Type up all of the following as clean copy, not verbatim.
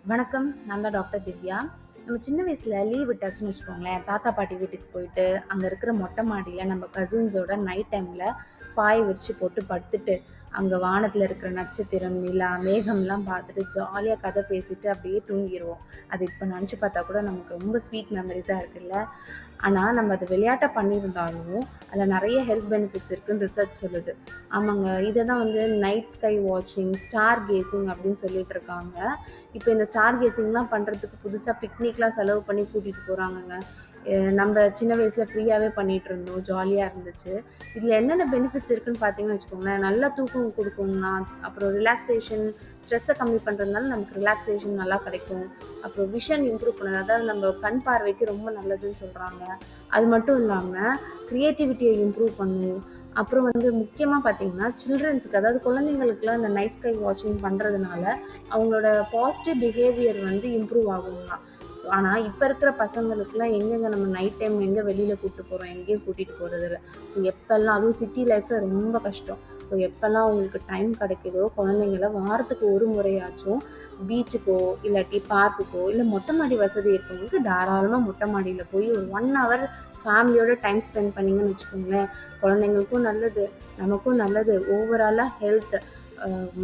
வணக்கம். நான் தான் டாக்டர் திவ்யா. நம்ம சின்ன வயசுல லீவ் விட்டாச்சுன்னு வச்சுக்கோங்களேன், தாத்தா, பாட்டி வீட்டுக்கு போயிட்டு, அங்க இருக்கிற மொட்டை மாடியில நம்ம கசின்ஸோட நைட் டைம்ல பாய் விரிச்சு போட்டு படுத்துட்டு, அங்க வானத்துல இருக்கிற நட்சத்திரம், நிலா, மேகம்லாம் பார்த்துட்டு ஜாலியா கதை பேசிட்டு அப்படியே தூங்கிருவோம். அது இப்ப நெனச்சு பார்த்தா கூட நமக்கு ரொம்ப ஸ்வீட் மெமரீஸா இருக்குல்ல. ஆனா, நம்ம அது விளையாட்டா பண்ணியிருந்தாலும், அதுல நெறைய ஹெல்த் பெனிஃபிட்ஸ் இருக்குன்னு ரிசர்ச் சொல்லுது. ஆமாங்க. இத தான் வந்து நைட் ஸ்கை வாட்சிங், ஸ்டார் கேசிங் அப்படின்னு சொல்லிட்டு இருக்காங்க. இப்ப இந்த ஸ்டார் கேசிங்லாம் பண்றதுக்கு புதுசா பிக்னிக்லாம் செலவு பண்ணி கூட்டிட்டு போறாங்கங்க. நம்ம சின்ன வயசுல ஃப்ரீயாவே பண்ணிட்டு இருந்தோம். ஜாலியா இருந்துச்சு. இதுல என்னென்ன பெனிஃபிட்ஸ் இருக்குன்னு பார்த்தீங்கன்னு வச்சுக்கோங்களேன், நல்லா தூக்கம் குடுக்கும்னா, அப்புறம் ரிலாக்சேஷன், ஸ்ட்ரெஸ்ஸ கம்மி பண்றதுனால நமக்கு ரிலாக்சேஷன் நல்லா கிடைக்கும். அப்புறம் விஷன் இம்ப்ரூவ் பண்ணுது. அதாவது நம்ம கண் பார்வைக்கு ரொம்ப நல்லதுன்னு சொல்றாங்க. அது மட்டும் இல்லாம கிரியேட்டிவிட்டிய இம்ப்ரூவ் பண்ணும். அப்புறம் வந்து முக்கியமா பார்த்தீங்கன்னா, சில்ட்ரன்ஸ்க்கு அதாவது குழந்தைங்களுக்குலாம் இந்த நைட் ஸ்கை வாட்சிங் பண்றதுனால, அவங்களோட பாசிட்டிவ் பிஹேவியர் வந்து இம்ப்ரூவ் ஆகுங்களாம். ஆனா, இப்ப இருக்கிற பசங்களுக்குலாம் எங்கங்க நம்ம நைட் டைம் எங்க வெளியில கூட்டு போறோம்? எங்கேயும் கூட்டிட்டு போறதில்ல. ஸோ எப்பல்லாம் அதுவும் சிட்டி லைஃப்ல ரொம்ப கஷ்டம். ஸோ எப்பல்லாம் அவங்களுக்கு டைம் கிடைக்குதோ, குழந்தைங்கள வாரத்துக்கு ஒரு முறையாச்சும் பீச்சுக்கோ, இல்லாட்டி பார்க்குக்கோ, இல்ல மொட்டை மாடி வசதி இருக்கவங்களுக்கு தாராளமா மொட்டை மாடியில போய் ஒரு 1 ஹவர் ஃபேமிலியோட டைம் ஸ்பெண்ட் பண்ணீங்கன்னு வச்சுக்கோங்களேன், குழந்தைங்களுக்கும் நல்லது, நமக்கும் நல்லது. ஓவராலா health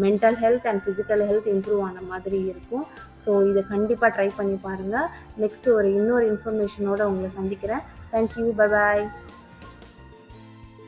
mental health and physical health improve ஆன மாதிரி இருக்கும். ஸோ இத கண்டிப்பா ட்ரை பண்ணி பாருங்க. நெக்ஸ்ட் இன்னொரு இன்ஃபர்மேஷனோட உங்கள சந்திக்கிறேன். Thank you. Bye bye.